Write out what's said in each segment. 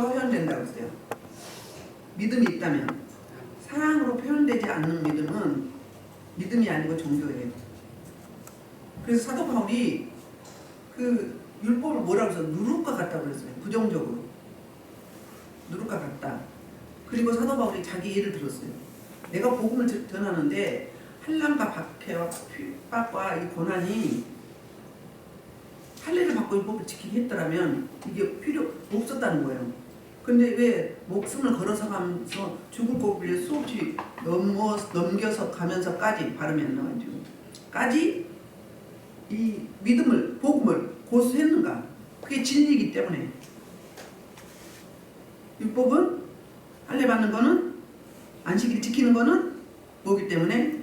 표현된다고 했어요. 믿음이 있다면. 사랑으로 표현되지 않는 믿음은 믿음이 아니고 종교예요. 그래서 사도 바울이 그 율법을 뭐라고 해서 누룩과 같다고 그랬어요. 부정적으로. 누룩과 같다. 그리고 사도 바울이 자기 예를 들었어요. 내가 복음을 전하는데 환난과 박해와 핍박과 이 고난이 할례를 받고 율법을 지키게 했더라면 이게 필요 없었다는 거예요. 근데 왜 목숨을 걸어서 가면서 죽을 고비를 수없이 넘겨서 가면서까지 발음이 안 나와가지고 까지 이 믿음을 복음을 고수했는가? 그게 진리이기 때문에. 율법은 할례 받는 거는 안식일 지키는 거는 뭐기 때문에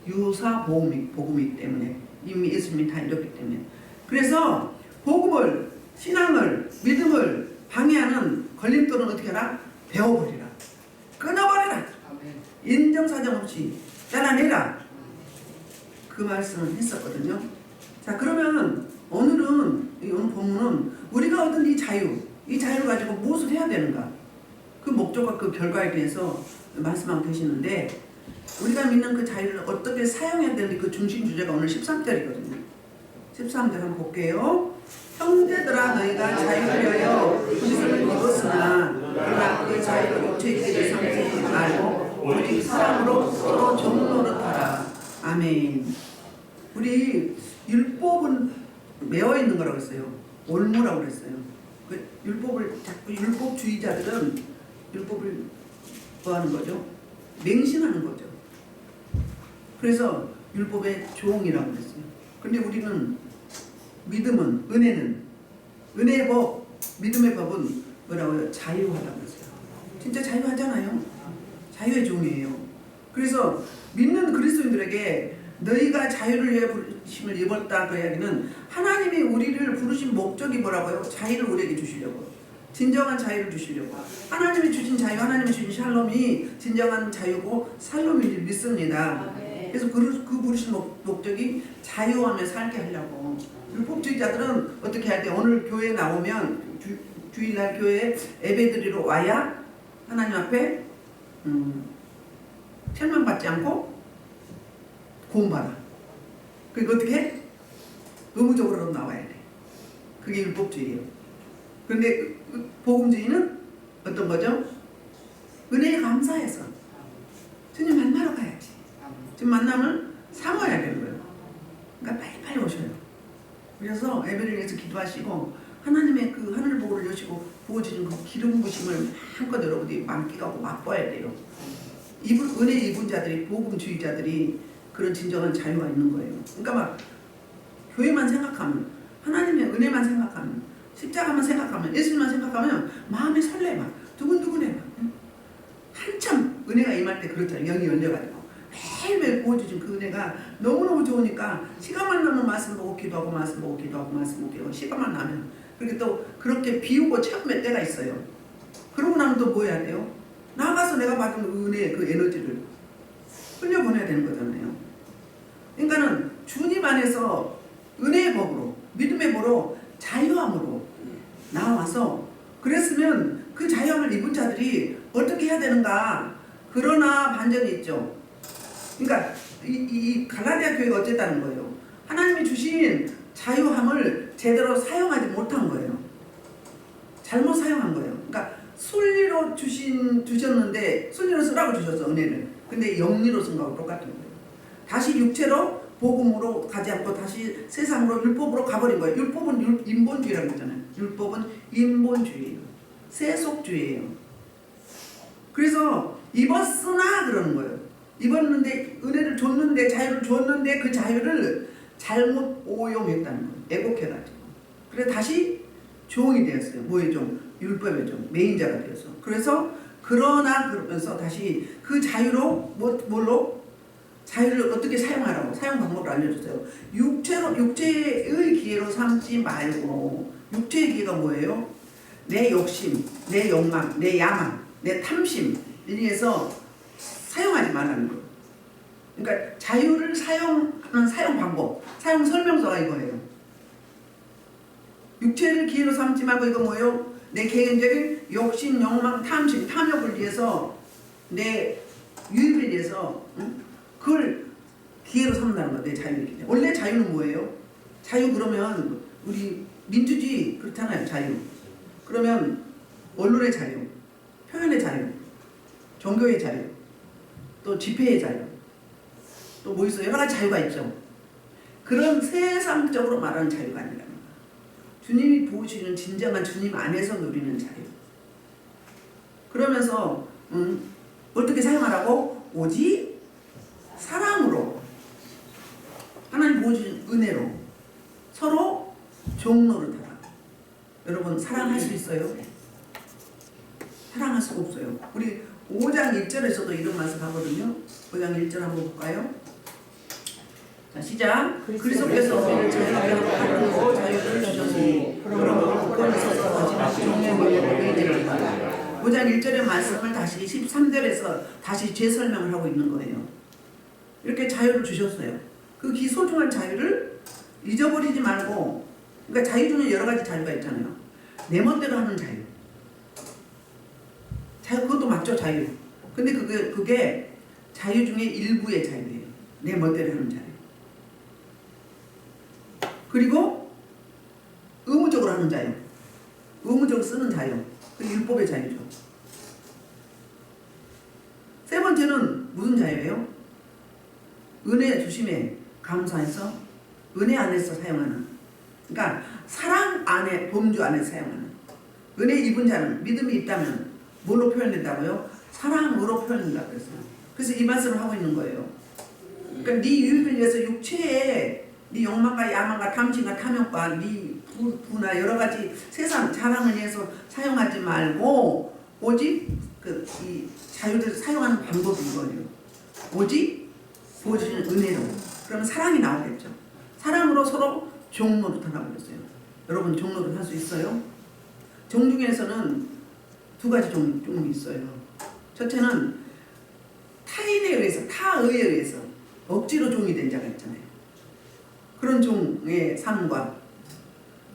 유사 복음이기 때문에 이미 예수님이 다 이뤘기 때문에. 그래서 복음을 신앙을 믿음을 방해하는 걸림돌은 어떻게 하라? 베어버리라. 끊어버려라. 인정사정 없이 잘라내라. 그 말씀을 했었거든요. 자, 그러면 오늘 본문은 우리가 얻은 이 자유를 가지고 무엇을 해야 되는가? 그 목적과 그 결과에 대해서 말씀하고 계시는데, 우리가 믿는 그 자유를 어떻게 사용해야 되는지 그 중심 주제가 오늘 13절이거든요. 13절 한번 볼게요. 형제들아, 너희가 자유를 위하여 군수를 입었으나 그러나 그 자유를 육체의 길을 삼지 말고 오직 사랑으로 서로 정노릇하라. 아멘. 우리 율법은 매어 있는 거라고 했어요. 올무라고 그랬어요. 그 율법을 자꾸 율법주의자들은 율법을 뭐 하는 거죠? 맹신하는 거죠. 그래서 율법의 종이라고 그랬어요. 근데 우리는 믿음은 은혜의 법, 믿음의 법은 뭐라고요? 자유하다고 그랬어요. 진짜 자유하잖아요. 자유의 종이에요. 그래서 믿는 그리스도인들에게 너희가 자유를 위해 부르심을 입었다 그 이야기는 하나님이 우리를 부르신 목적이 뭐라고요? 자유를 우리에게 주시려고. 진정한 자유를 주시려고. 하나님이 주신 자유, 하나님이 주신 샬롬이 진정한 자유고 샬롬인지 믿습니다. 그래서 그 부르신 목적이 자유하며 살게 하려고. 율법주의자들은 어떻게 할 때 오늘 교회에 나오면 주일날 교회에 예배드리러 와야 하나님 앞에 책망받지 않고 구원받아. 그러니까 어떻게 해? 의무적으로 나와야 돼. 그게 율법주의예요. 그런데 복음주의는 어떤 거죠? 은혜에 감사해서 주님 만나러 가야지. 지금 만남을 삼아야 되는 거예요. 그러니까 빨리빨리 오셔요. 그래서 예배를 위해서 기도하시고 하나님의 그 하늘복을 여시고 부어주신 그 기름 부심을 한껏 여러분들이 만끽하고 맛봐야 돼요. 은혜 입은 자들이, 복음주의자들이 그런 진정한 자유가 있는 거예요. 그러니까 막 교회만 생각하면, 하나님의 은혜만 생각하면, 십자가만 생각하면, 예수님만 생각하면 마음이 설레 막 두근두근해 막. 한참 은혜가 임할 때 그렇잖아요. 영이 열려가지고 매일매일 부어주신 그 은혜가 너무너무 좋으니까 시간만 나면 말씀 보고 기도하고 말씀 보고 기도하고 말씀 보고 기도하고 시간만 나면 그렇게 또 그렇게 비우고 채우면 때가 있어요. 그러고 나면 또 뭐 해야 돼요? 나가서 내가 받은 은혜의 그 에너지를 흘려보내야 되는 거잖아요. 그러니까는 주님 안에서 은혜의 법으로 믿음의 법으로 자유함으로 나와서 그랬으면 그 자유함을 입은 자들이 어떻게 해야 되는가? 그러나 반전이 있죠. 그러니까 이 갈라디아 교회가 어쨌다는 거예요. 하나님이 주신 자유함을 제대로 사용하지 못한 거예요. 잘못 사용한 거예요. 그러니까 순리로 주셨는데 순리로 쓰라고 주셨어, 은혜를. 근데 영리로 쓴 거하고 똑같은 거예요. 다시 육체로 복음으로 가지 않고 다시 세상으로 율법으로 가버린 거예요. 율법은 인본주의라고 하잖아요. 율법은 인본주의예요. 세속주의예요. 그래서 입었으나 그러는 거예요. 입었는데 은혜를 줬는데 자유를 줬는데 그 자유를 잘못 오용했다는 거예요. 애곡해가지고. 그래서 다시 종이 되었어요. 뭐의 종? 율법의 종. 매인자가 되었어. 그래서 그러면서 다시 그 자유로 뭘로? 자유를 어떻게 사용하라고 사용 방법을 알려주세요. 육체의 기회로 삼지 말고. 육체의 기회가 뭐예요? 내 욕심, 내 욕망, 내 야망, 내 탐심 이에서 사용하지 말라는 거예요. 그러니까 자유를 사용하는 사용 방법, 사용 설명서가 이거예요. 육체를 기회로 삼지 말고 이거 뭐예요? 내 개인적인 욕심, 욕망, 탐심, 탐욕을 위해서 내 유익을 위해서 그걸 기회로 삼는다는 거야. 내 자유이기 때문에. 원래 자유는 뭐예요? 자유 그러면 우리 민주주의 그렇잖아요. 자유. 그러면 언론의 자유, 표현의 자유, 종교의 자유, 또 집회의 자유, 또 뭐 있어요? 여러 가지 자유가 있죠. 그런 세상적으로 말하는 자유가 아니라는 거야. 주님이 보시는 진정한 주님 안에서 누리는 자유. 그러면서 어떻게 사용하라고? 오직 사랑으로, 하나님 보여주신 은혜로 서로 종노릇하라. 여러분 사랑할 수 있어요? 사랑할 수가 없어요. 우리 5장 1절에서도 이런 말씀 하거든요. 5장 1절 한번 볼까요? 자, 시작. 그리스도께서 우리를 자유하게 하고 자유를 주셨으니 그러므로 국권에서 마지막 종례물로 의지를 5장 1절의 말씀을 다시 13절에서 다시 재설명을 하고 있는 거예요. 이렇게 자유를 주셨어요. 그 소중한 자유를 잊어버리지 말고, 그러니까 자유 중에 여러 가지 자유가 있잖아요. 내 멋대로 하는 자유. 자유, 그것도 맞죠, 자유. 근데 그게 자유 중에 일부의 자유예요. 내 멋대로 하는 자유. 그리고 의무적으로 하는 자유. 의무적으로 쓰는 자유. 그 율법의 자유죠. 세 번째는 무슨 자유예요? 은혜 주심에 감사해서 은혜 안에서 사용하는, 그러니까 사랑 안에, 범주 안에 사용하는. 은혜 입은 자는 믿음이 있다면 뭘로 표현된다고요? 사랑으로 표현된다고 그랬어요. 그래서 이 말씀을 하고 있는 거예요. 그러니까 네 유익을 위해서 육체에 네 욕망과 야망과 탐심과 탐욕과 네 부나 여러 가지 세상 자랑을 위해서 사용하지 말고 오직 이 자유를 사용하는 방법이 이거예요. 오직 보여주시는 은혜로. 그러면 사랑이 나오겠죠. 사랑으로 서로 종노릇하라고 그랬어요. 여러분 종노릇 할 수 있어요? 종 중에서는 두 가지 종이 있어요. 첫째는 타인에 의해서, 타의에 의해서 억지로 종이 된 자가 있잖아요. 그런 종의 삶과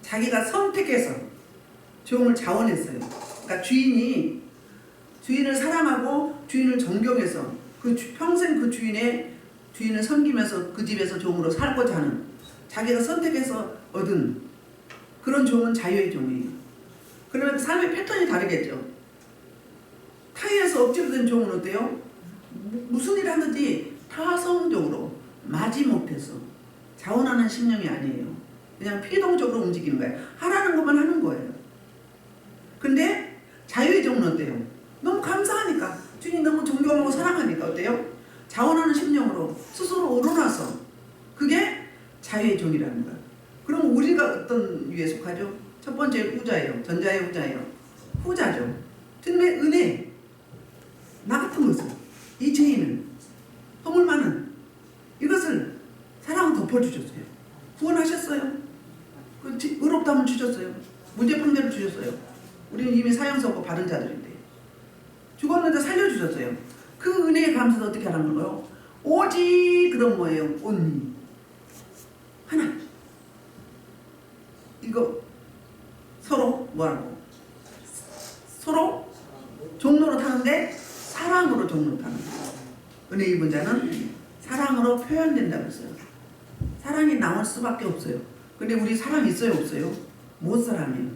자기가 선택해서 종을 자원했어요. 그러니까 주인을 사랑하고 주인을 존경해서 평생 그 주인을 섬기면서 그 집에서 종으로 살고자 하는, 자기가 선택해서 얻은 그런 종은 자유의 종이에요. 그러면 삶의 패턴이 다르겠죠. 타인에서 억지로 된 종은 어때요? 무슨 일을 하든지 타성적으로 마지못해서 자원하는 심령이 아니에요. 그냥 피동적으로 움직이는 거예요. 하라는 것만 하는 거예요. 근데 자유의 종은 어때요? 너무 감사하니까, 주님 너무 존경하고 사랑하니까 어때요? 자원하는 심령으로 스스로 우러나서, 그게 자유의 종이라는 거예요. 그럼 우리가 어떤 유에 속하죠? 첫 번째 후자예요. 전자의 후자예요. 후자죠. 주님의 은혜, 나 같은 것을, 이 죄인을, 허물 많은 이것을 사랑으로 덮어주셨어요. 구원하셨어요. 의롭다함을 주셨어요. 무죄 판결을 주셨어요. 우리는 이미 사형선고 받은 자들인데 죽었는데 살려주셨어요. 그 은혜에 감사해서 어떻게 하라는 거예요? 오직 그런 뭐예요? 온리 하나. 이거 서로 뭐라고? 서로 종로로 타는데 사랑으로 종로로 타는 거예요. 은혜 입은 자는 사랑으로 표현된다고 했어요. 사랑이 나올 수밖에 없어요. 근데 우리 사랑 있어요, 없어요? 못 사랑해요.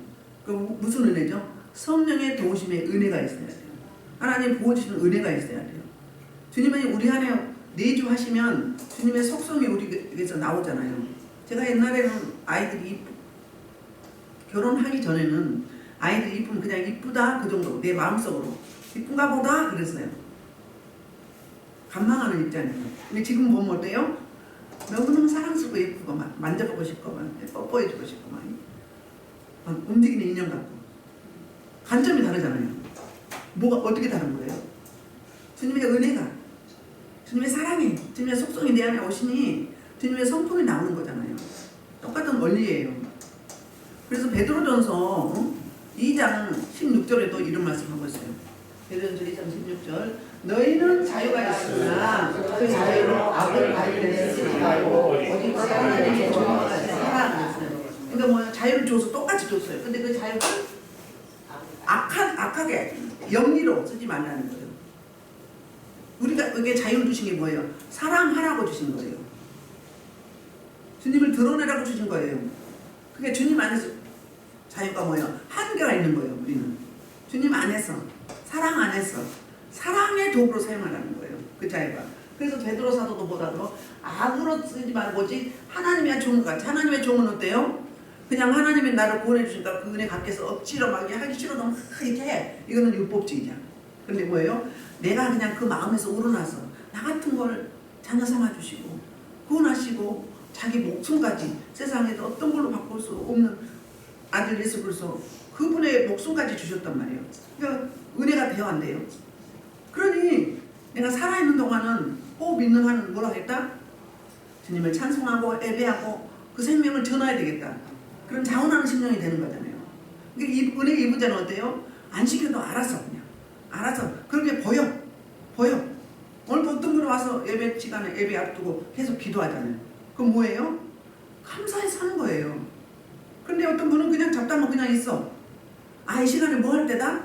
그 무슨 은혜죠? 성령의 도우심의 은혜가 있어야 돼요. 하나님 보여주시는 은혜가 있어야 돼요. 주님이 우리 안에 내주하시면 주님의 속성이 우리에게서 나오잖아요. 제가 옛날에는 아이들이 결혼하기 전에는 아이들이 이쁘면 그냥 이쁘다 그 정도로, 내 마음속으로 이쁜가 보다 그랬어요. 감망하는 입장이에요. 근데 지금 보면 어때요? 너무너무 사랑스럽고 예쁘고 막 만져보고 싶고 막 뽀뽀해주고 싶고 막 움직이는 인형 같고. 관점이 다르잖아요. 뭐가 어떻게 다른 거예요? 주님의 은혜가, 주님의 사랑이, 주님의 속성이 내 안에 오시니 주님의 성품이 나오는 거잖아요. 똑같은 원리예요. 그래서 베드로전서 2장 16절에도 이런 말씀하고 있어요. 베드로전서 2장 16절, 너희는 자유가 있으나 그 자유로 악을 발휘해서 쓰지 말고 오직 하나님의 종을 사랑하라. 그러니까 뭐야? 자유를 줘서 똑같이 줬어요. 근데 그 자유를 악하게 영리로 쓰지 말라는 거예요. 우리가 이게 자유를 주신 게 뭐예요? 사랑하라고 주신 거예요. 주님을 드러내라고 주신 거예요. 그게 주님 안에서 자유가 뭐예요? 한계가 있는 거예요. 우리는 주님 안에서, 사랑 안에서 사랑의 도구로 사용하라는 거예요. 그 자유가. 그래서 베드로 사도도 보다도 악으로 쓰지 말고 오직 하나님의 종같이. 하나님의 종은 어때요? 그냥 하나님이 나를 구원해 주시니까 그 은혜 갚게서 억지로 막 하기 싫어도 막 이렇게 해. 이거는 율법주의자. 근데 뭐예요? 내가 그냥 그 마음에서 우러나서 나 같은 걸 자녀 삼아 주시고 구원하시고 자기 목숨까지 세상에서 어떤 걸로 바꿀 수 없는 아들 예수 그리스도 그분의 목숨까지 주셨단 말이에요. 그러니까 은혜가 대화한대요. 그러니 내가 살아있는 동안은 꼭 믿는 한은 뭐라 했다? 주님을 찬송하고 예배하고 그 생명을 전해야 되겠다. 그런 자원하는 심령이 되는 거잖아요. 그러니까 이 은혜 입은 자는 어때요? 안 시켜도 알아서 그냥 알아서 그렇게 보여. 오늘 어떤 분이 와서 예배 시간에 예배 앞두고 계속 기도하잖아요. 그럼 뭐예요? 감사해서 하는 거예요. 근데 어떤 분은 그냥 잡다만 그냥 있어. 이 시간에 뭐 할 때다?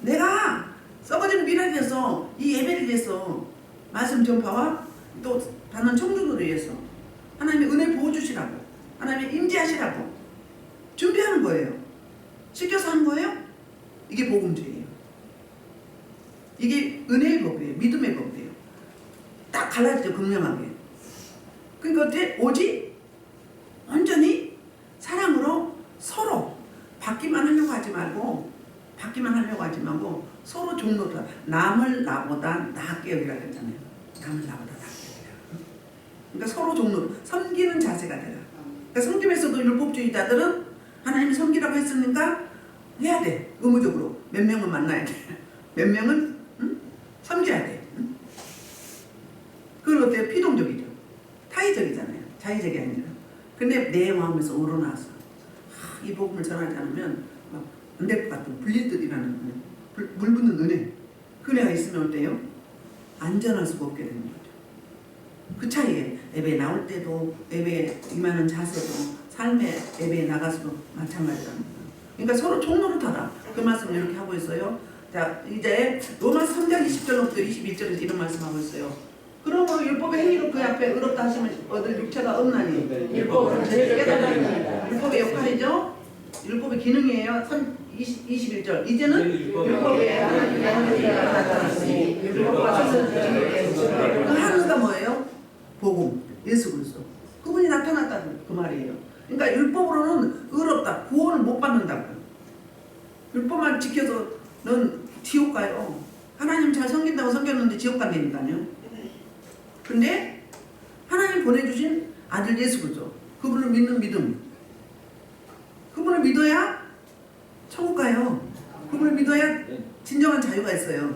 내가 썩어지는 미래를 위해서 이 예배를 위해서 말씀 전파와 또 받는 청중들을 위해서 하나님의 은혜 부어주시라고 하나님의 임재하시라고 준비하는 거예요. 시켜서 하는 거예요? 이게 복음주의예요. 이게 은혜의 법이에요. 믿음의 법이에요. 딱 갈라지죠. 극명하게. 그러니까 어때? 오직 온전히 사랑으로 서로 받기만 하려고 하지 말고 서로 종로다. 남을 나보다 낫게 여기라 그랬잖아요. 남을 나보다 낫게 여기라. 그러니까 서로 종로 섬기는 자세가 되라. 그러니까 섬김에서도 율법주의자들은 하나님이 섬기라고 했으니까 해야 돼. 의무적으로 몇 명은 만나야 돼. 몇 명은 섬겨야 돼. 그건 어때요? 피동적이죠. 타의적이잖아요. 자의적이 아니라. 근데 내 마음에서 우러나서 이 복음을 전하지 않으면 안 될 것 같은 불리듯이라는 물 붓는 은혜. 그 은혜가 있으면 어때요? 안전할 수가 없게 되는 거죠. 그 차이에 예배에 나올 때도 예배에 임하는 자세도 삶의 예배에 나가서도 마찬가지라는 거예요. 그러니까 서로 총노릇하라. 그 말씀을 이렇게 하고 있어요. 자, 이제 로마서 3장 20절부터 21절에서 이런 말씀하고 있어요. 그러므로 율법의 행위로 그 앞에 의롭다 하시면 얻을 육체가 없나니 율법은 죄를 깨달으니 율법의 역할이죠. 율법의 기능이에요. 21절 이제는 율법의 하나님의 행위가 나타났으니 율법과 선을 그 하나가 뭐예요? 복음, 예수 그리스도. 그분이 나타났다는 그 말이에요. 그러니까 율법으로는 의롭다, 구원을 못 받는다고요. 율법만 지켜서는 지옥 가요. 하나님 잘 섬긴다고 섬겼는데 지옥 간다니까요. 근데 하나님 보내주신 아들 예수 그리스도, 그분을 믿는 믿음, 그분을 믿어야 천국 가요. 그분을 믿어야 진정한 자유가 있어요.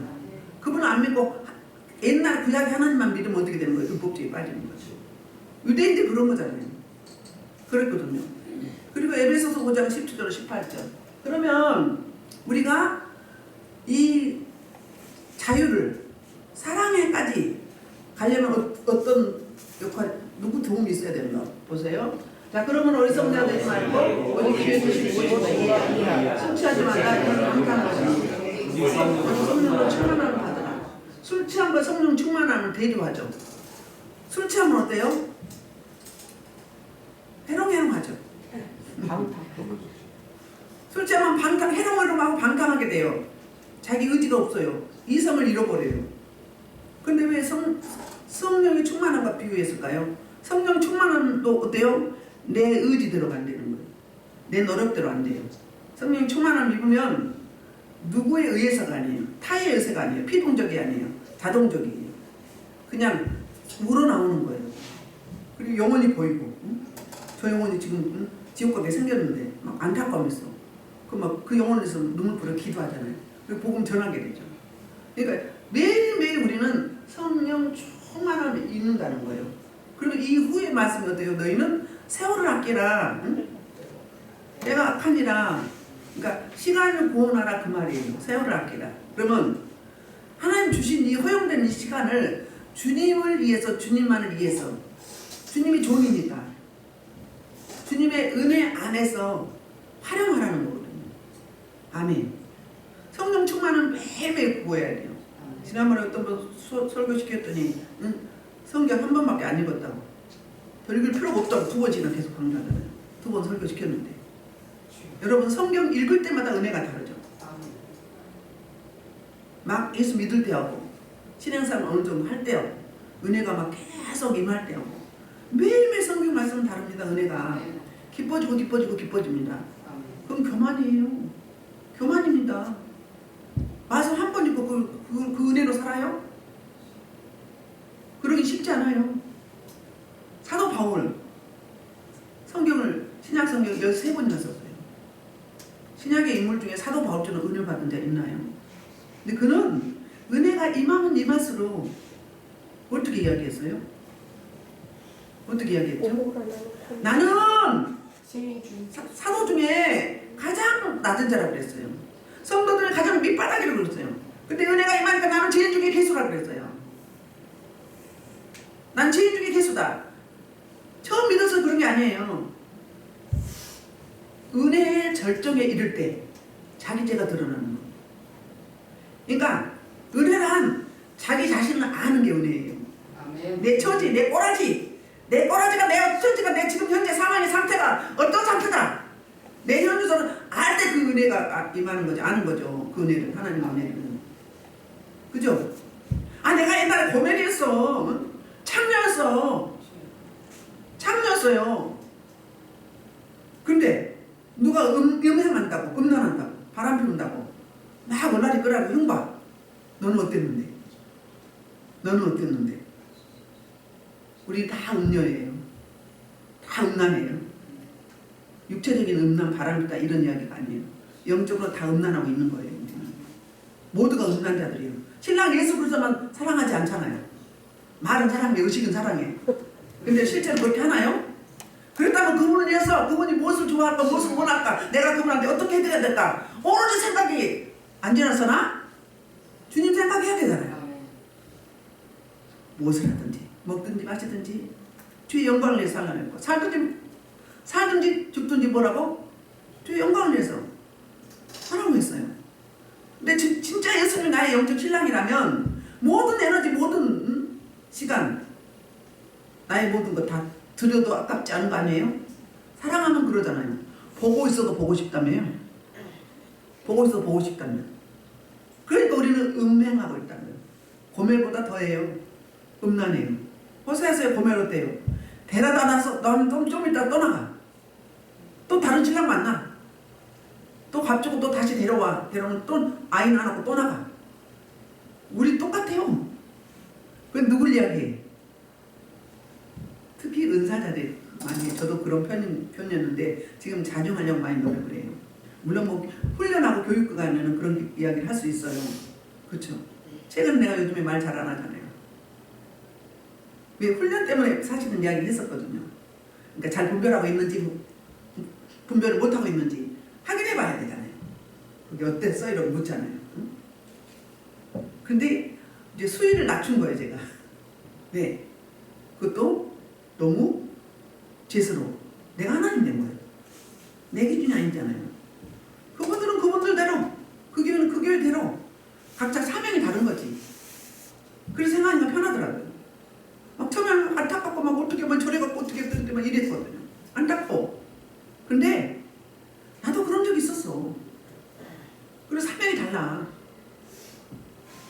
그분을 안 믿고 옛날 구약의 하나님만 믿으면 어떻게 되는 거예요? 율법주의에 빠지는 거죠. 유대인들이 그런 거잖아요. 그랬거든요. 그리고 에베소서 5장 17절 18절. 그러면 우리가 이 자유를 사랑에까지 가려면 어떤 역할, 누구 도움이 있어야 되는가 보세요. 자, 그러면 어리석은 되지 말고 오직 기회 주시고 술 취하지 말라. 성령으로 충만함을 받으라. 술 취함과 성령 충만함을 대조하죠. 술 취하면 어때요? 해롱해롱하죠. 술 취하면 해롱해롱하고 방탕하게 돼요. 자기 의지가 없어요. 이성을 잃어버려요. 근데 왜 성령의 충만함과 비유했을까요? 성령 충만함도 어때요? 내 의지대로 안 되는 거예요. 내 노력대로 안 돼요. 성령 충만함 입으면 누구에 의해서가 아니에요. 타의 의사가 아니에요. 피동적이 아니에요. 자동적이에요. 그냥 우러나오는 거예요. 그리고 영혼이 보이고, 저 영혼이 지금 지옥 가게 생겼는데 막 안타까움했어. 그 영혼에서 눈물 뿌려 기도하잖아요. 그리고 복음 전하게 되죠. 그러니까 매일매일 우리는 성령 충만함을 입는다는 거예요. 그리고 이 후에 말씀이 어때요? 너희는 세월을 아끼라. 응? 내가 악하니라. 그러니까 시간을 구원하라 그 말이에요. 세월을 아끼라. 그러면 하나님 주신 이 허용된 이 시간을 주님을 위해서, 주님만을 위해서, 주님이 종이니까 주님의 은혜 안에서 활용하라는 거거든요. 아멘. 성경을 매일매일 구해야 돼요. 지난번에 어떤 분 설교시켰더니 성경 한 번밖에 안 읽었다고. 더 읽을 필요가 없다고 2번씩이나 계속 강조하잖아요. 2번 설교시켰는데. 여러분 성경 읽을 때마다 은혜가 다르죠. 막 예수 믿을 때하고 신앙생활 어느 정도 할 때하고 은혜가 막 계속 임할 때하고 매일매일 성경 말씀은 다릅니다. 은혜가 기뻐지고 기뻐지고 기뻐집니다. 그럼 교만이에요. 교만입니다. 말씀 한 번 읽고 그 은혜로 살아요? 그러기 쉽지 않아요. 사도 바울 성경을 신약 성경 13번이나 썼어요. 신약의 인물 중에 사도 바울처럼 은혜 받은 자 있나요? 근데 그는 은혜가 임하면 임할수록 어떻게 이야기했어요? 어떻게 이야기했죠? 나는 사도 중에 가장 낮은 자라고 그랬어요. 성도들은 가장 밑바닥이라고 그랬어요. 근데 은혜가 임하니까 나는 죄인 중에 괴수라고 그랬어요. 난 죄인 중에 괴수다. 처음 믿어서 그런 게 아니에요. 은혜의 절정에 이를 때 자기 죄가 드러나는 거. 그러니까 은혜란 자기 자신을 아는 게 은혜예요. 아멘. 내 처지, 내 꼬라지가 내 처지가 내 지금 현재 상황의 상태가 어떤 상태다. 내 현주소를 알 때 그 은혜가 임하는 거죠. 아는 거죠. 그 은혜를, 하나님의 은혜를. 그죠? 아, 내가 옛날에 고멜이었어. 창녀였어요. 근데 누가 음행한다고, 음란한다고, 바람 피운다고 막 월라리 끄라고 흉봐. 너는 어땠는데? 우리 다 음녀예요. 다 음란해요. 육체적인 음란, 바람 피다 이런 이야기가 아니에요. 영적으로 다 음란하고 있는 거예요. 모두가 음란자들이에요. 신랑 예수 그리스도만 사랑하지 않잖아요. 말은 사랑해, 의식은 사랑해. 근데 실제로 그렇게 하나요? 그렇다면 그분을 위해서 그분이 무엇을 좋아할까, 무엇을 원할까, 내가 그분한테 어떻게 해드려야 될까, 오로지 생각이 안 지났으나 주님 생각해야 되잖아요. 무엇을 하든지 먹든지 마시든지 주의 영광을 위해서 살라는 거. 살든지 죽든지 뭐라고? 주의 영광을 위해서 하라고 했어요. 근데 진짜 예수님이 나의 영적 신랑이라면 모든 에너지, 모든 시간, 나의 모든 거 다 드려도 아깝지 않은 거 아니에요? 사랑하면 그러잖아요. 보고 있어도 보고 싶다며요. 그러니까 우리는 음행하고 있다는 거예요. 고멜보다 더해요. 음란해요. 호세아서의 고멜 어때요? 데려다 놔서 너는 좀 이따 떠나가. 또 다른 신랑 만나. 또 밥 주고 또 다시 데려오면 또 아이 낳고 또 나가. 우리 똑같아요. 그건 누굴 이야기해? 특히 은사자들 많이, 저도 그런 편이었는데 지금 자중하려고 많이 노력을 해요. 물론 뭐 훈련하고 교육과 가면은 그런 이야기를 할 수 있어요. 그렇죠? 최근 내가 요즘에 말 잘 안 하잖아요. 왜 훈련 때문에 사실은 이야기를 했었거든요. 그러니까 잘 분별하고 있는지 분별을 못하고 있는지 확인해 봐야 되잖아요. 그게 어땠어? 이러고 묻잖아요. 응? 근데 이제 수위를 낮춘 거예요, 제가. 네. 그것도 너무 죄스러워. 내가 하나님 된 거예요. 내 기준이 아니잖아요. 그분들은 그분들대로, 그 교회는 그 교회대로 각자 사명이 다른 거지. 그래서 생각하니까 편하더라고요. 막 처음에는 안타깝고 막 어떻게 막 저래 갖고 어떻게 했는데 막 이랬거든요. 안타까워. 근데 나도 그런 적이 있었어. 그래서 사명이 달라.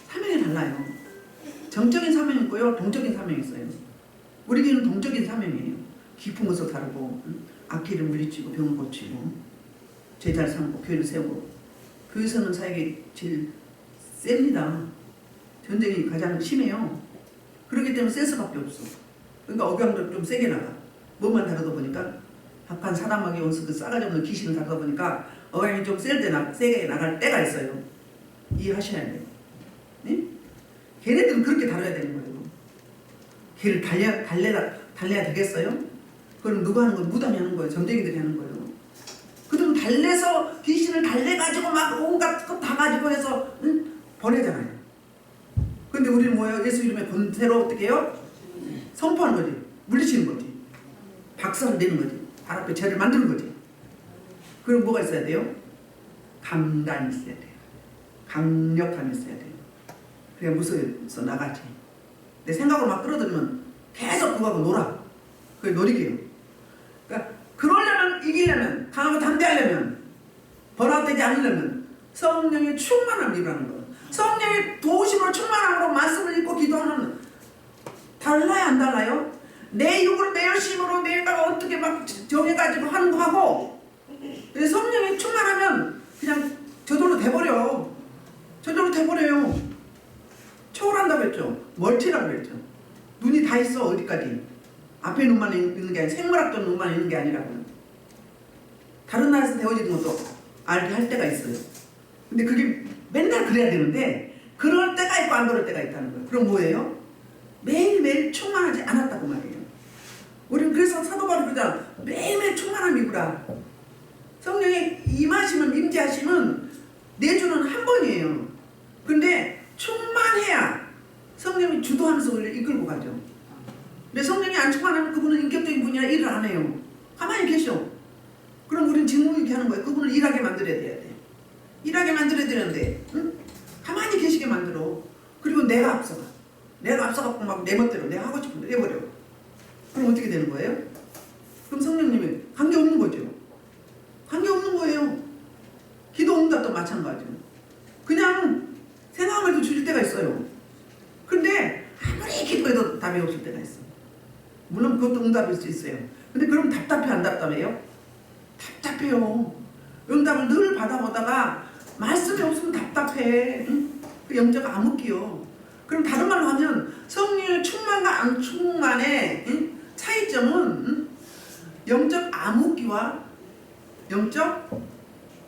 사명이 달라요. 정적인 사명이 있고요, 동적인 사명이 있어요. 우리 교회는 동적인 사명이에요. 깊은 것을 다루고, 악기를 물리치고 병을 고치고, 제자를 삼고 교회를 세우고. 교회에서는 사역이 제일 셉니다. 전쟁이 가장 심해요. 그렇기 때문에 센 수밖에 없어. 그러니까 억양도 좀 세게 나가. 뭐만 다루다 보니까 박한 사람에게 온서 그 싸가지 없는 귀신을 다루다 보니까 억양이 좀 세게 나갈 때가 있어요. 이해하셔야 돼요. 네? 걔네들은 그렇게 다뤄야 되는 거예요. 걔를 달래야 되겠어요? 그럼 누가 하는 거예요? 무당이 하는 거예요. 점쟁이들이 하는 거예요. 그들은 달래서 귀신을 달래가지고 막 온갖 것 다 가지고 해서 보내잖아요. 근데 우리는 뭐예요? 예수 이름에 권세로 어떻게 해요? 선포하는 거지. 물리치는 거지. 박살을 내는 거지. 발 앞에 죄를 만드는 거지. 그럼 뭐가 있어야 돼요? 강단이 있어야 돼요. 강력함이 있어야 돼요. 그래 무서워서 나가지. 내 생각으로 막 끌어들이면 계속 그거하고 놀아. 그게 놀이기요. 그러니까 그러려면, 이기려면, 강하고 담대하려면, 번아웃되지 않으려면 성령의 충만함을 입으라는 거예요. 성령의 도우심으로 충만함으로 말씀을 읽고 기도하는, 달라요 안 달라요? 내 육으로 내 열심으로 내가 어떻게 막 정해가지고 하는 거 하고, 성령이 충만하면 그냥 저절로 돼버려. 저절로 돼버려요. 초월한다고 했죠. 멀티라고 그랬죠. 눈이 다 있어. 어디까지. 앞에 눈만 있는 게 아니라, 생물학적 눈만 있는 게 아니라고요. 다른 나라에서 배워지는 것도 알게 할 때가 있어요. 근데 그게 맨날 그래야 되는데 그럴 때가 있고 안 그럴 때가 있다는 거예요. 그럼 뭐예요? 매일매일 충만하지 않았다고 말이에요. 우리는 그래서 사도 바울이 그러잖아. 매일매일 충만함이구나. 성령의 임하심은, 임재하심은 내주는 한 번이에요. 근데 충만해야 성령이 주도하면서 우리를 이끌고 가죠. 근데 성령이 안 충만하면 그분은 인격적인 분이라 일을 안 해요. 가만히 계셔. 그럼 우리는 직무유기 하는 거예요. 그분을 일하게 만들어야 돼야 돼. 일하게 만들어야 되는데, 응? 가만히 계시게 만들어. 그리고 내가 앞서가. 내가 앞서갖고 막 내 멋대로 내가 하고 싶은 대로 해버려. 그럼 어떻게 되는 거예요? 그럼 성령님이 관계없는 거죠. 관계없는 거예요. 기도 응답도 마찬가지로. 그냥 생각만 해도 주실 때가 있어요. 근데 아무리 기도해도 답이 없을 때가 있어. 물론 그것도 응답일 수 있어요. 근데 그럼 답답해 안 답답해요? 답답해요. 응답을 늘 받아보다가 말씀이 없으면 답답해. 응? 그 영적 암흑기요. 그럼 다른 말로 하면 성령의 충만과 안 충만의 차이점은, 영적 암흑기와 영적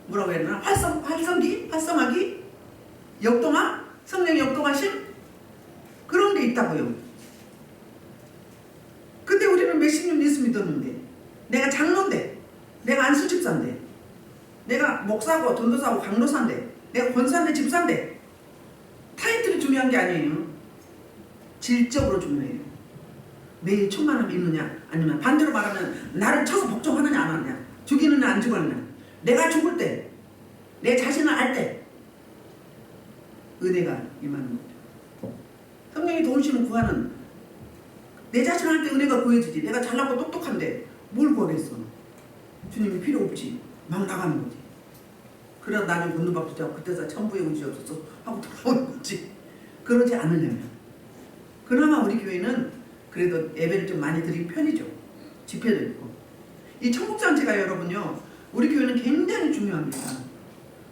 뭐라고 해야 되나? 활성하기? 역동화? 성령의 역동하심? 그런 게 있다고요. 근데 우리는 몇십 년 예수 믿었는데, 내가 장로인데, 내가 안수집사인데, 내가 목사고 전도사고 강도사인데, 내가 권사인데 집사인데, 타이틀이 중요한 게 아니에요. 질적으로 중요해요. 매일 충만함이 있느냐, 아니면 반대로 말하면 나를 쳐서 복종하느냐 안 하느냐, 죽이느냐 안 죽었느냐, 내가 죽을 때, 내 자신을 알 때 은혜가 임하는 거죠. 성령이 도우심을 구하는, 내 자신을 할 때 은혜가 구해지지. 내가 잘나고 똑똑한데 뭘 구하겠어. 주님이 필요 없지. 막 나가는 거지. 그러다 나중에 건너밥 주자고 그때서 천부의 은지 없어서 하고 돌아오는 거지. 그러지 않으려면. 그나마 우리 교회는 그래도 예배를 좀 많이 드린 편이죠. 집회도 있고. 이 청국잔치가 여러분요, 우리 교회는 굉장히 중요합니다.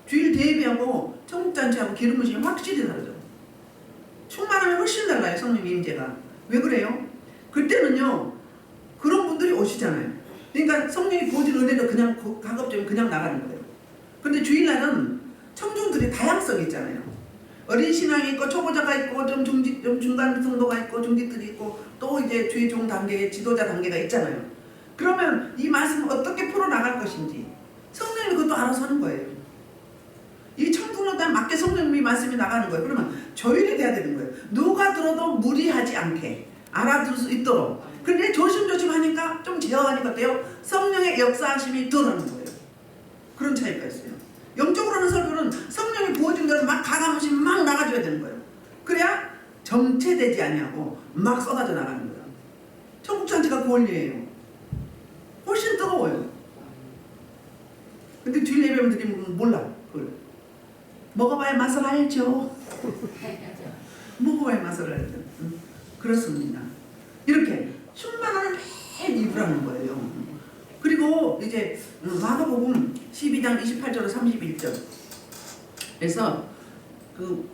주일 대예배하고 청국잔치하고 기름부심이 확실히 다르죠. 충만하면 훨씬 달라요. 성령의 임재가. 왜 그래요? 그때는요, 그런 분들이 오시잖아요. 그러니까 성령이 부어진 은혜도 그냥 가급적이면 그냥 나가는 거예요. 근데 주일날은 청중들이 다양성이 있잖아요. 어린 신앙이 있고 초보자가 있고 좀 중간 성도가 있고 중직들이 있고 또 이제 주의 종 단계의 지도자 단계가 있잖아요. 그러면 이 말씀을 어떻게 풀어나갈 것인지 성령이 그것도 알아서 하는 거예요. 이 청중에 맞게 성령님이 말씀이 나가는 거예요. 그러면 조율이 돼야 되는 거예요. 누가 들어도 무리하지 않게 알아들을 수 있도록. 근데 조심조심 하니까 좀 제어하니까 어때요? 성령의 역사하심이 덜하는 거예요. 그런 차이가 있어요. 영적으로 하는 설교는 성령이 부어준 대로 막 가감없이 막 나가줘야 되는 거예요. 그래야 정체되지 아니하고 막 쏟아져 나가는 거예요. 청국잔치가 그 원리예요. 훨씬 뜨거워요. 근데 주일 예배만 드리면 몰라. 그걸 먹어봐야 맛을 알죠. 먹어봐야 맛을 알죠. 그렇습니다. 이렇게 충만함을 매일 입으라는 거예요. 그리고 이제 마가복음 12장 28절로 31절 그래서 그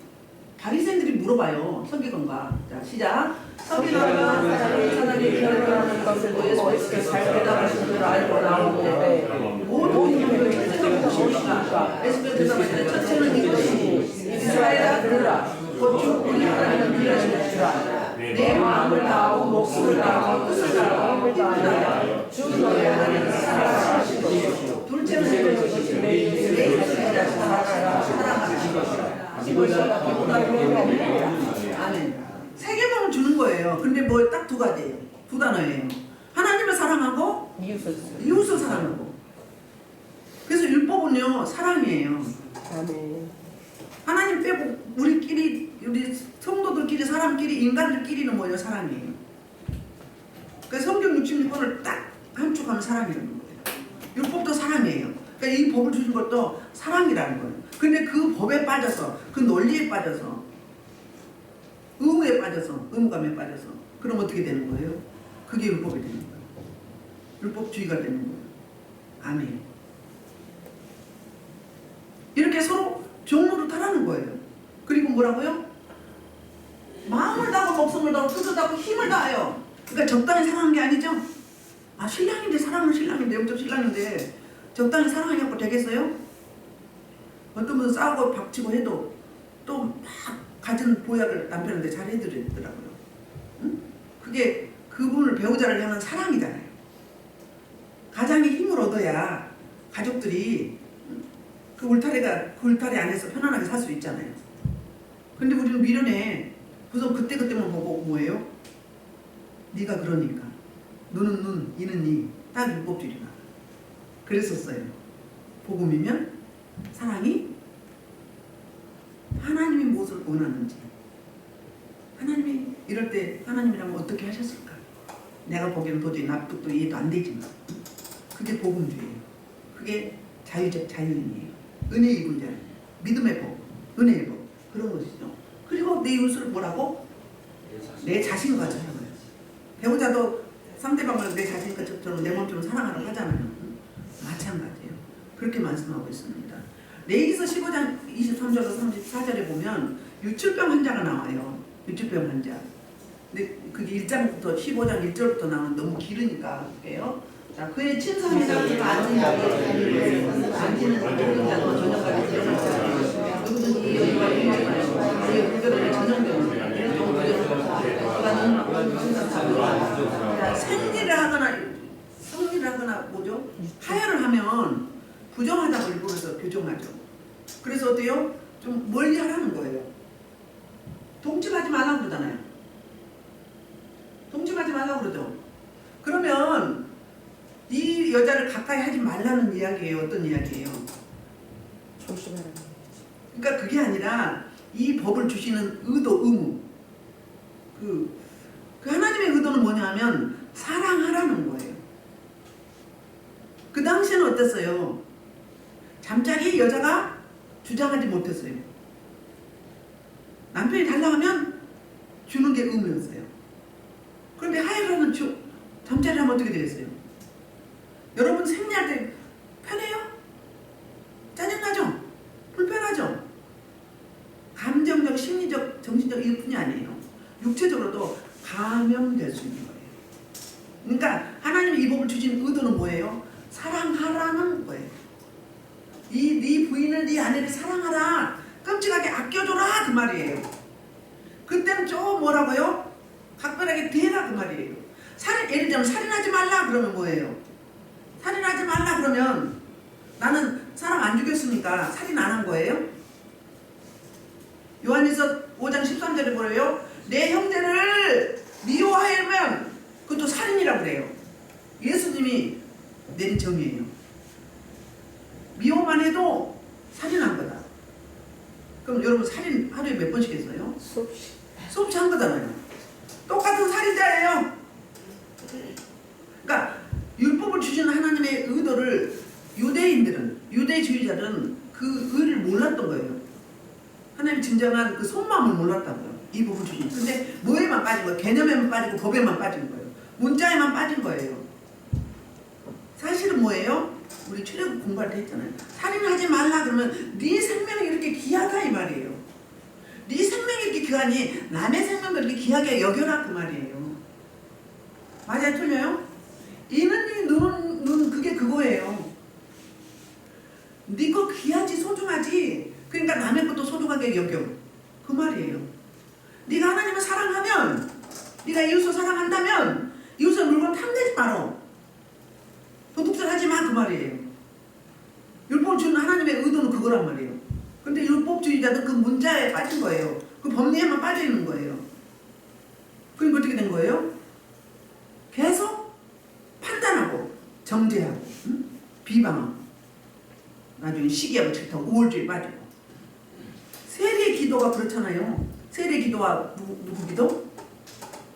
바리새인들이 물어봐요. 서기관과. 자, 시작. 서기관과 사람이 변호하는 것을 예수께서 잘 대답하신 줄 알고 나오는데 모든 이들이 뜻을 무엇이니까 예수께서 대답하시되 첫째는 이것이니 이스라엘아 들으라. 곧 주 우리 하나님은 이러시는 줄 알아. 내 마음을 다하고 목숨을 다하고 뜻을 다하고 힘을 다하여 주 너의 하나님을 사랑하실 것이요 둘째는 이것이 내 자신을 사랑하실 것이라. 아멘. 세 개만 주는 거예요. 근데 뭐 딱 두 가지예요. 두 단어예요. 하나님을 사랑하고 이웃을 사랑하고. 그래서 율법은요 사랑이에요. 아멘. 하나님 빼고 우리 성도들끼리 사람끼리 인간들끼리는 뭐예요? 사랑이에요. 그러니까 성경 66권을 딱 함축하면 사랑이라는 거예요. 율법도 사랑이에요. 그러니까 이 법을 주신 것도 사랑이라는 거예요. 근데 그 법에 빠져서 그 논리에 빠져서 의무감에 빠져서 그럼 어떻게 되는 거예요? 그게 율법이 되는 거예요. 율법주의가 되는 거예요. 아멘. 이렇게 서로 종로를 타라는 거예요. 그리고 뭐라고요? 마음을 다하고 목숨을 다하고 뜻을 다하고 힘을 다해요. 그러니까 적당히 사랑한 게 아니죠. 아 신랑인데 사랑은 신랑인데 영적 신랑인데 적당히 사랑하냐고 되겠어요? 어떤 분은 싸우고 박치고 해도 또 막 가진 보약을 남편한테 잘 해드리더라고요. 응? 그게 그분을 배우자를 향한 사랑이잖아요. 가장이 힘을 얻어야 가족들이 그 울타리 안에서 편안하게 살 수 있잖아요. 근데 우리는 미련해. 우선 그때만 보고 뭐예요? 네가 그러니까 눈은 눈, 이는 이. 딱 율법주의가. 그랬었어요. 복음이면 사랑이 하나님이 무엇을 원하는지, 하나님이 이럴 때 하나님이라면 어떻게 하셨을까? 내가 보기에는 도저히 납득도 이해도 안 되지만 그게 복음주의예요. 그게 자유적 자유인이에요. 은혜의 분자, 믿음의 법, 은혜의 법, 그런 것이죠. 그리고 내 이웃을 뭐라고? 내 자신과 같이 사랑해요. 배우자도 상대방을 내 자신과 처럼 내 몸처럼 사랑하라고 하잖아요. 마찬가지예요. 그렇게 말씀하고 있습니다. 레위기서 15장 23절로 34절에 보면 유출병 환자가 나와요. 유출병 환자. 근데 그게 1장부터 15장 1절부터 나오면 너무 길으니까 볼게요. 자, 그의 친성이나 그가 앉은 자도 앉는 자도 전혀가지 일어날 자도 누구든지 여기가 일어나요. 그의 구별을 전형되는 생리를 하거나 뭐죠? 하혈을 하면 부정하다고 일부러서 교정하죠. 그래서 어때요? 좀 멀리 하라는 거예요. 동침하지 말라고 그러잖아요. 동침하지 말라고 그러죠. 그러면 이 여자를 가까이 하지 말라는 이야기예요. 어떤 이야기예요? 조심하라는 거죠. 그러니까 그게 아니라 이 법을 주시는 의도, 의무. 그 하나님의 의도는 뭐냐면 사랑하라는 거예요. 그 당시에는 어땠어요? 잠자리 여자가 주장하지 못했어요. 남편이 달라고 하면 주는 게 의무였어요. 그런데 하혈하면 잠자리 하면 어떻게 되겠어요? 여러분 생리할 때 편해요? 짜증나죠? 불편하죠? 감정적, 심리적, 정신적 이뿐이 아니에요. 육체적으로도 감염될 수 있는 거예요. 그러니까 하나님이 이 법을 주신 의도는 뭐예요? 사랑하라는 거예요. 네 부인을, 네 아내를 사랑하라. 끔찍하게 아껴줘라 그 말이에요. 그때는 좀 뭐라고요? 각별하게 대라 그 말이에요. 예를 들면 살인하지 말라 그러면 뭐예요? 살인하지 말라 그러면 나는 사람 안 죽였으니까 살인 안 한 거예요? 요한일서 5장 13절에 뭐래요? 내 형제를 미워하면 그것도 살인이라고 그래요. 예수님이 내린 정의예요. 미워만 해도 살인한 거다. 그럼 여러분 살인 하루에 몇 번씩 했어요? 수없이 한 거잖아요. 똑같은 살인자예요. 그러니까 율법을 주시는 하나님의 의도를 유대주의자들은 그 의를 몰랐던 거예요. 하나님 진정한 그 속마음을 몰랐다고요. 이 법을 주신. 근데 뭐에만 빠진 거예요? 개념에만 빠지고 법에만 빠진 거예요. 문자에만 빠진 거예요. 사실은 뭐예요? 우리 출애굽 공부할 때 했잖아요. 살인하지 말라 그러면 네 생명이 이렇게 귀하다 이 말이에요. 네 생명이 이렇게 귀하니 남의 생명도 이렇게 귀하게 여겨라 그 말이에요. 맞아요? 틀려요? 이는 이 눈은 그게 그거예요. 네 거 귀하지 소중하지. 그러니까 남의 것도 소중하게 여겨. 그 말이에요. 네가 하나님을 사랑하면, 네가 이웃을 사랑한다면 이웃의 물건 탐내지 마라. 도둑질 하지 마 그 말이에요. 율법을 주는 하나님의 의도는 그거란 말이에요. 근데 율법주의자는 그 문자에 빠진 거예요. 그 법리에만 빠져 있는 거예요. 그러니까 어떻게 된 거예요? 계속 판단하고 정죄하고 비방하고 나중에 시기하고 질투하고 우월주의에 빠지고 세례 기도가 그렇잖아요. 세례 기도와 누구 기도?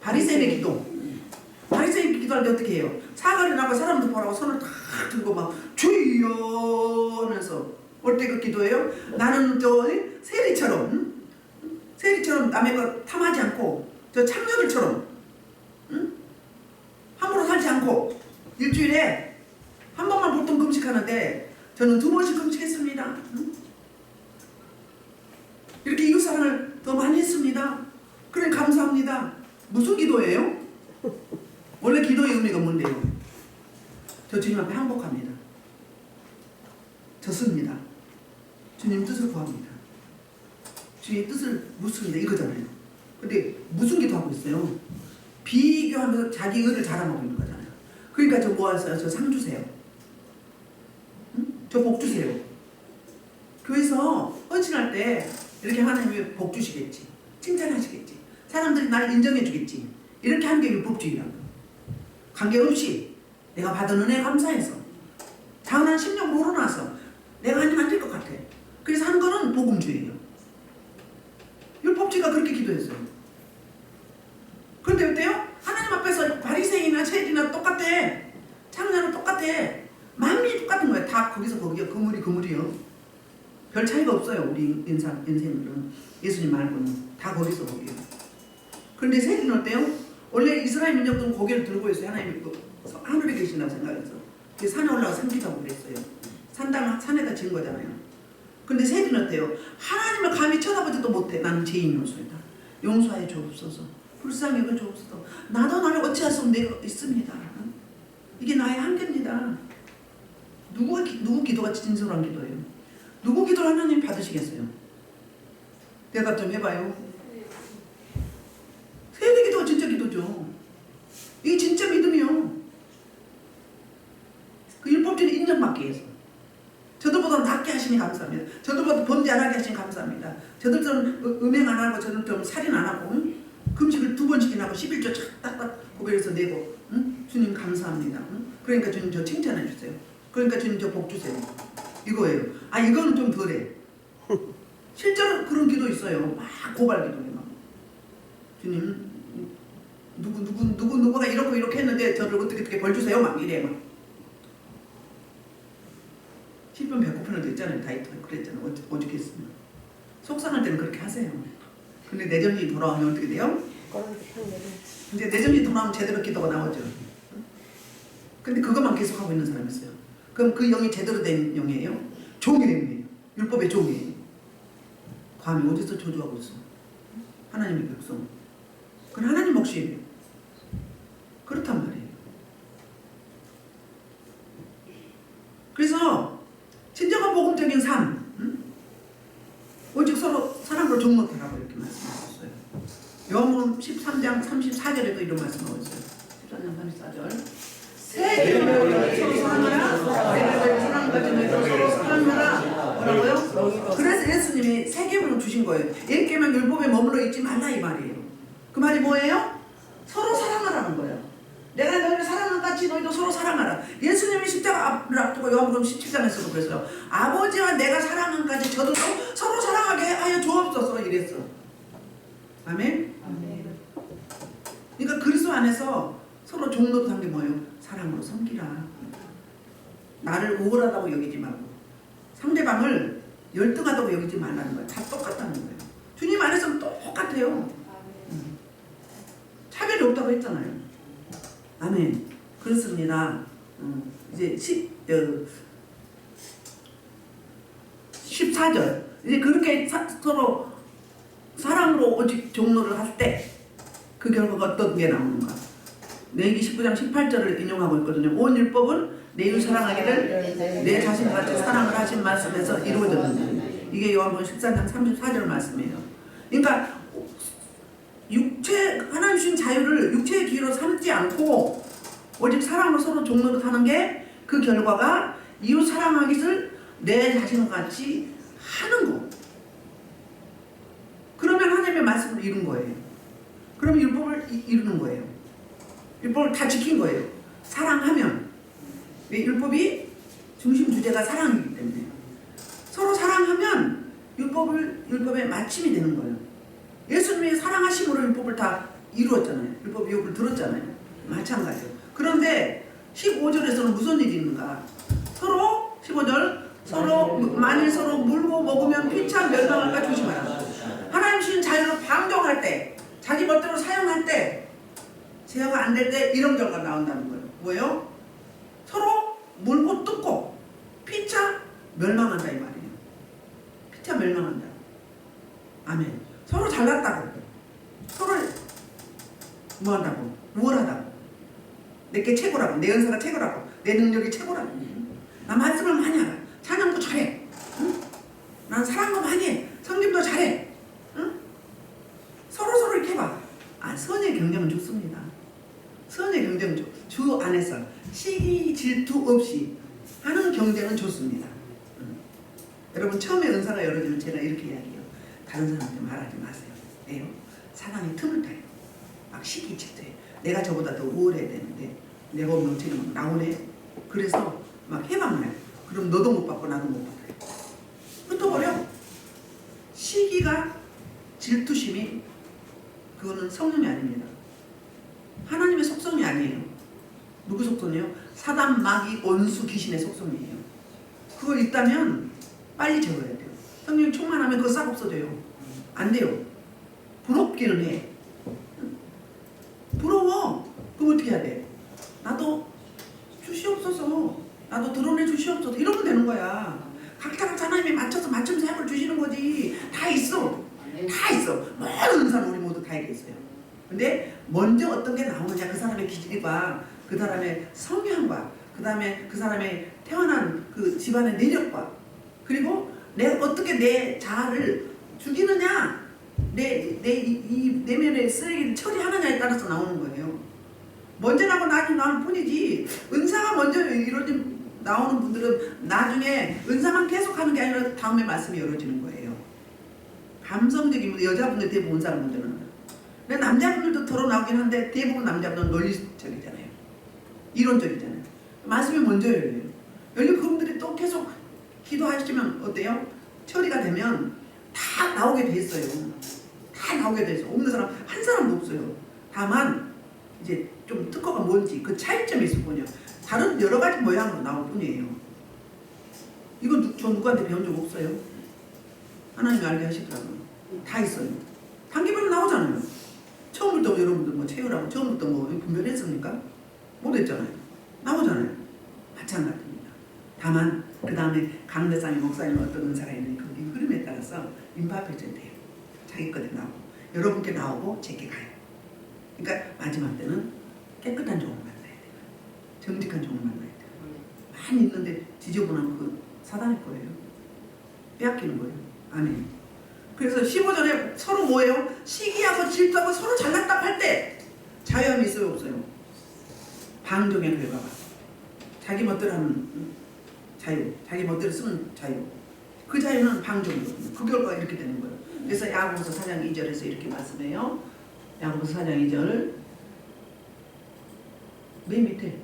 바리새인의 기도. 바리새인 기도할 때 어떻게 해요? 사과를 나고 사람들 보라고 손을 탁 들고 막 주여 하면서 올 때 그 기도예요. 나는 저 세리처럼 세리처럼 남의 거 탐하지 않고 저 창녀들처럼 함부로 살지 않고 일주일에 한 번만 보통 금식하는데 저는 2번씩 금식했습니다. 이렇게 이웃 사랑을 더 많이 했습니다. 그래 감사합니다. 무슨 기도예요? 원래 기도의 의미가 뭔데요? 저 주님 앞에 항복합니다. 졌습니다. 주님 뜻을 구합니다. 주님 뜻을 묻습니다. 이거잖아요. 근데 무슨 기도하고 있어요? 비교하면서 자기 의를 자랑하고 있는 거잖아요. 그러니까 저 뭐 하세요? 저 상 주세요. 저 복 주세요. 교회에서 헌신할 때 이렇게 하나님이 복 주시겠지. 칭찬하시겠지. 사람들이 나를 인정해 주겠지. 이렇게 하는 게 율법주의라는 거예요. 관계없이 내가 받은 은혜 감사해서 장난 10년 모르나서 내가 하나님 안 될 것 같아. 그래서 하는 거는 복음주의예요. 율법주의가 그렇게 기도했어요. 그런데 어때요? 하나님 앞에서 바리새인이나 세리나 똑같아. 창녀는 똑같아. 마음이 똑같은 거예요. 다 거기서 거기요. 그물이요. 별 차이가 없어요. 우리 인생들은 예수님 말고는 다 거기서 거기요. 그런데 세리는 어때요? 원래 이스라엘 민족들은 고개를 들고 있어요. 하나님이 하늘에 계신다고 생각해서. 그래서 산에 올라가 섬기자고 그랬어요. 산에다 지은 거잖아요. 근데 세리는 어때요? 하나님을 감히 쳐다보지도 못해. 나는 죄인으로서이다. 용서하여 주옵소서. 불쌍히 여겨 주옵소서. 나도 나를 어찌할 수 없는 내가 있습니다. 이게 나의 한계입니다. 누구 기도가 진솔한 기도예요? 누구 기도를 하나님 받으시겠어요? 대답 좀 해봐요. 세례 기도가 진짜 기도죠. 이게 진짜 믿음이요. 그 율법주의 인정받기 위해서. 저들보다 낫게 하시니 감사합니다. 저들보다 범죄 안 하게 하시니 감사합니다. 저들처럼 음행 안 하고 저들처럼 살인 안 하고 금식을 2번씩이나 하고 11조 딱딱딱 고백해서 내고 주님 감사합니다. 그러니까 주님 저 칭찬해 주세요. 그러니까 주님 저 복 주세요. 이거예요. 이거는 좀 덜해. 실제로 그런 기도 있어요. 막 고발 기도에 막 주님 누구가 이렇게 했는데 저를 어떻게 벌 주세요. 막 이래 막. 시편 109편에도 있잖아요. 다윗도 그랬잖아요. 오죽했으면. 속상할 때는 그렇게 하세요. 근데 내 정신이 돌아오면 어떻게 돼요? 이제 내 정신이 돌아오면 제대로 기도가 나오죠. 근데 그것만 계속하고 있는 사람이 있어요. 그럼 그 영이 제대로 된 영이에요? 종의 영이에요. 율법의 종이에요. 감히 어디서 저주하고 있어? 하나님의 백성. 그건 하나님 몫이에요. 그렇단 말이에요. 그래서 진정한 복음적인 삶, 오직 서로 사랑으로 종목하라고 이렇게 말씀하셨어요. 요한복음 13장 34절에도 이런 말씀하고 있어요. 13장 34절. 새 계명을 서로 사랑하라. 내가 사랑까지 너희도 서로 사랑하라. 뭐라고요? 그래서 예수님이 새 계명을 주신 거예요. 옛 계명 율법에 머물러 있지 말라 이 말이에요. 그 말이 뭐예요? 서로 사랑하라는 거예요. 내가 너희를 사랑한 같이 너희도 서로 사랑하라. 예수님이 십자가를 앞두고 요한복음 17장에서도 그랬어요. 아버지와 내가 사랑한 같이 저도 서로 사랑하게 하여 주옵소서 이랬어. 아멘? 그러니까 그리스도 안에서 서로 종로도 한 게 뭐예요? 사랑으로 섬기라. 나를 우월하다고 여기지 말고 상대방을 열등하다고 여기지 말라는 거예요. 다 똑같다는 거예요. 주님 안에서는 똑같아요. 차별이 없다고 했잖아요. 아멘. 그렇습니다. 이제 14절. 이제 그렇게 서로 사랑으로 오직 종로를 할 때 그 결과가 어떤 게 나오는가? 레위기 19장 18절을 인용하고 있거든요. 온 율법은 내 이웃 사랑하기를 내 자신과 같이 사랑을 하신 말씀에서 이루어졌는데 이게 요한복음 14장 34절 말씀이에요. 그러니까 하나님 주신 자유를 육체의 기회로 삼지 않고 오직 사랑으로 서로 종로로 사는 게 그 결과가 이웃 사랑하기를 내 자신과 같이 하는 거. 그러면 하나님의 말씀을 이룬 거예요. 그러면 율법을 이루는 거예요. 율법을 다 지킨 거예요. 사랑하면. 왜? 율법이 중심 주제가 사랑이기 때문에. 서로 사랑하면 율법을 율법의 마침이 되는 거예요. 예수님이 사랑하심으로 율법을 다 이루었잖아요. 율법 유업을 들었잖아요. 마찬가지예요. 그런데 15절에서는 무슨 일이 있는가? 서로 15절 서로 만일 서로 물고 먹으면 피차 멸망할까 조심하라. 하나님 주신 자유를 방종할 때, 자기 멋대로 사용할 때, 제어가 안 될 때 이런 결과가 나온다는 거예요. 뭐예요? 서로 물고 뜯고 피차 멸망한다 이 말이에요. 피차 멸망한다. 아멘. 서로 잘났다고, 서로 뭐한다고, 우월하다고, 내게 최고라고, 내 은사가 최고라고, 내 능력이 최고라고. 나 말씀을 많이 알아. 찬양도 잘해. 응? 난 사랑도 많이 해. 성김도 잘해. 응? 서로 이렇게 해봐. 선의 경쟁은 좋습니다. 선의 경쟁은 주 안에서 시기 질투 없이 하는 경쟁은 좋습니다. 여러분 처음에 은사가 열어지면 제가 이렇게 이야기해요. 다른 사람한테 말하지 마세요. 왜요? 사랑의 틈을 타요. 막 시기 질투해. 내가 저보다 더 우월해야 되는데 내가 오면 쟤는 나오네. 그래서 막 해방을 해요. 그럼 너도 못 받고 나도 못 받아요. 흩어버려. 시기가 질투심이 그거는 성령이 아닙니다. 하나님의 속성이 아니에요. 누구 속성이에요? 사단, 마귀, 원수, 귀신의 속성이에요. 그거 있다면 빨리 제거해야 돼요. 성령이 충만하면 그거 싹 없어져요. 안 돼요. 부럽기는 해. 부러워. 그럼 어떻게 해야 돼? 나도 주시옵소서. 나도 드러내 주시옵소서. 이러면 되는 거야. 각자 하나님이 맞춰서 맞춤 사역을 주시는 거지. 다 있어. 다 있어. 모든 은사는 우리 모두 다 있겠어요. 근데 먼저 어떤 게 나오느냐, 그 사람의 기질과 그 사람의 성향과 그 다음에 그 사람의 태어난 그 집안의 내력과 그리고 내가 어떻게 내 자아를 죽이느냐, 이 내면의 쓰레기를 처리하느냐에 따라서 나오는 거예요. 먼저 나고 나중에 나오는 뿐이지, 은사가 먼저 나오는 분들은 나중에 은사만 계속하는 게 아니라 다음에 말씀이 열어지는 거예요. 감성적인 여자분들 대부분 은사를 먼저 나와요. 근데 남자분들도 덜어 나오긴 한데 대부분 남자분들은 논리적이잖아요. 이론적이잖아요. 말씀이 먼저 열려요. 열리고 그분들이 또 계속 기도하시면 어때요? 처리가 되면 다 나오게 돼 있어요. 다 나오게 돼 있어. 없는 사람 한 사람도 없어요. 다만 이제 좀 특허가 뭔지 그 차이점이 있을 뿐이에요. 다른 여러 가지 모양으로 나올 뿐이에요. 이건 저 누구한테 배운 적 없어요. 하나님이 알게 하시더라고요. 다 있어요. 단기별로 나오잖아요. 처음부터 여러분들 뭐 채우라고 처음부터 뭐 분별했습니까? 못했잖아요. 나오잖아요. 마찬가지입니다. 다만 그 다음에 강대상의 목사님은 어떤 은사가 있는지 그 흐름에 따라서 임파페이션 돼요. 자기 것에 나오고 여러분께 나오고 제게 가요. 그러니까 마지막 때는 깨끗한 종을 만나야 돼요. 정직한 종을 만나야 돼요. 많이 있는데 지저분한 그 사단의 거예요. 빼앗기는 거예요. 아멘. 그래서 15절에 서로 뭐예요? 시기하고 질투하고 서로 잘났다 할 때 자유함이 있어요 없어요? 방종의 결과가 자기 멋대로 하는 자유, 자기 멋대로 쓰는 자유, 그 자유는 방종이거든요. 그 결과가 이렇게 되는 거예요. 그래서 야고보서 4장 2절에서 이렇게 말씀해요. 야고보서 4장 2절 맨 밑에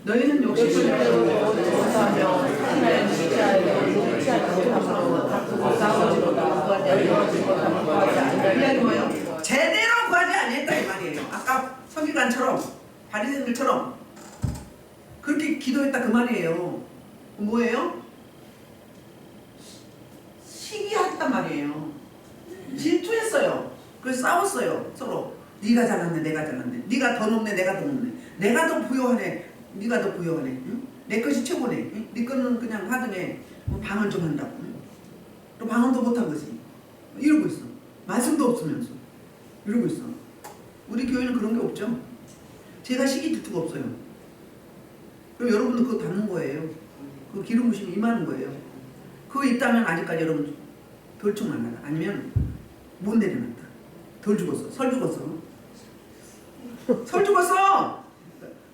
너희는 욕심을 내고 원수하며 하나님의 지체하여 욕지 않고 함으로 다투고 싸우지로다 구하지 아니하지고 구하지 아니하지 뭐예요? 제대로 구하지 아니했다 이 말이에요. 아까 서기관처럼 바리새인들처럼 그렇게 기도했다 그 말이에요. 뭐예요? 시기했단 말이에요. 질투했어요. 그래서 싸웠어요 서로. 네가 잘났네 내가 잘났네, 네가 더 높네 내가 더 높네, 내가 더 부유하네 네가 더 부유하네, 응? 내 것이 최고네, 응? 네 거는 그냥 하등에 방언 좀 한다고, 응? 또 방언도 못한 거지. 이러고 있어. 말씀도 없으면서 이러고 있어. 우리 교회는 그런 게 없죠. 제가 시기 질투가 없어요. 그럼 여러분도 그거 닮는 거예요. 그 기름 부심이 임하는 거예요. 그거 있다면 아직까지 여러분 덜 충만하다. 아니면 못 내려놨다. 덜 죽었어. 설 죽었어. 설 죽었어.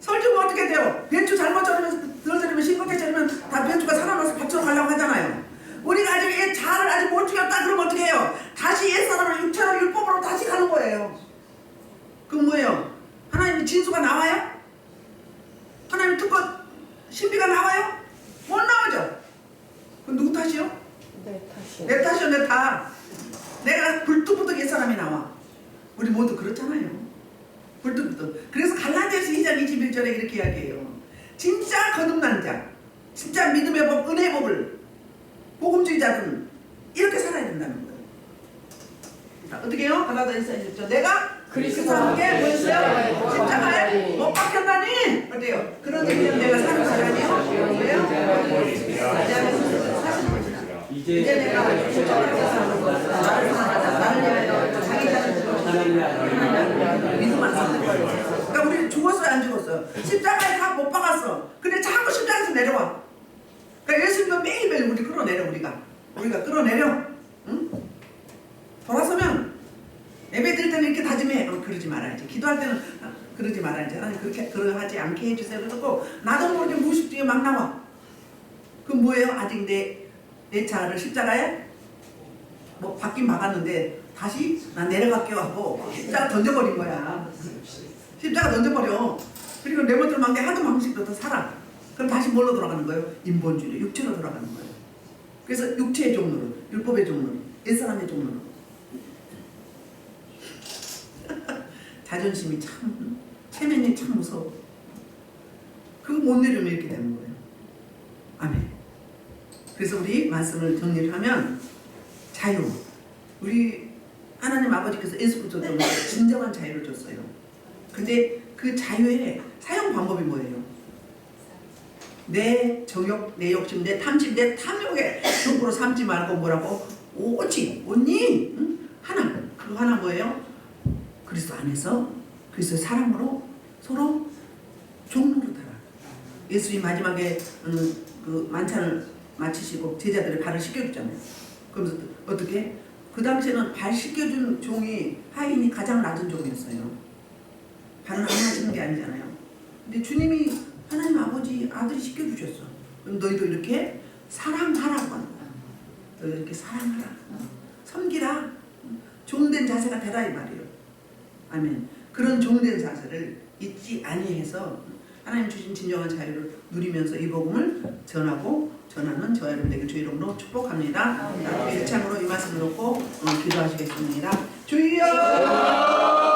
설 죽으면 어떻게 돼요? 배추 잘못 자르면 덜 자르면 싱겁게 자르면 다 배추가 살아나서 밭으로 가려고 하잖아요. 우리가 아직 옛 자를 아직 못 죽였다 그러면 어떻게 해요? 다시 옛사람을 육체로 율법으로 다시 가는 거예요. 그럼 뭐예요? 하나님의 진수가 나와요? 하나님 특권 신비가 나와요? 탓이요? 내 탓이. 내 탓이요, 내 탓. 내가 불뚝불뚝 옛 사람이 나와. 우리 모두 그렇잖아요. 불뚝불뚝. 그래서 갈라디아서 2장 21절에 이렇게 이야기해요. 진짜 거듭난 자, 진짜 믿음의 법, 은혜의 법을 복음주의자들은 이렇게 살아야 된다는 거예요. 자, 어떻게 해요? 갈라디아서 1절. 내가 그리스도와 함께 뭐였어요? 십자가에 못 박혔다니. 어때요? 그런 의미는 내가 사는 시간이요? 왜요? 이제 내가 십자가에서 사는 것은 나를 사랑하자. 나를 위하여 자기 자신을 믿음 안 사는 거예요. 그러니까 우리 죽었어요, 안 죽었어요? 십자가에 다 못 박았어. 근데 자꾸 십자가에서 내려와. 그러니까 예수님은 매일매일 우리 끌어내려. 우리가 끌어내려. 응? 돌아서면 예배 드릴 때는 이렇게 다짐해. 그러지 말아야지. 기도할 때는 그러지 말아야지. 그렇게 하지 않게 해주세요. 그러고 나도 모르게 무의식 중에 막 나와. 그럼 뭐예요? 아직 내 차를 십자가에 뭐 박긴 박았는데 다시 난 내려갈게요 하고 십자가 던져버린 거야. 십자가 던져버려. 그리고 내 멋대로 막 내 하던 방식도 더 살아. 그럼 다시 뭘로 돌아가는 거예요? 인본주의로, 육체로 돌아가는 거예요. 그래서 육체의 종로로, 율법의 종로로, 옛사람의 종로로. 자존심이 참, 체면이 참 무서워. 그거 못 내려면 이렇게 되는 거예요. 아멘. 그래서 우리 말씀을 정리를 하면 자유. 우리 하나님 아버지께서 예수 그리스도로 진정한 자유를 줬어요. 근데 그 자유의 사용 방법이 뭐예요? 내 정욕, 내 욕심, 내 탐심, 내 탐욕에 도구로 삼지 말고 뭐라고? 오직, 온니? 응? 하나. 그 하나 뭐예요? 그리스도 안에서 그리스도의 사랑으로 서로 종로로 따라. 예수님 마지막에 그 만찬을 마치시고 제자들의 발을 씻겨주잖아요. 그러면서 어떻게? 그 당시에는 발 씻겨준 종이 하인이 가장 낮은 종이었어요. 발은 안 하시는 게 아니잖아요. 근데 주님이 하나님 아버지 아들이 씻겨주셨어. 그럼 너희도 이렇게 사랑하라고 하는 거야. 너희 이렇게 사랑하라. 섬기라. 종된 자세가 되라 이 말이에요. 아멘. 그런 종된 자세를 잊지 아니해서 하나님 주신 진정한 자유를 누리면서 이 복음을 전하는 저와 여러분에게 주 이름으로 축복합니다. 일창으로 이 말씀을 놓고 기도하시겠습니다. 주여!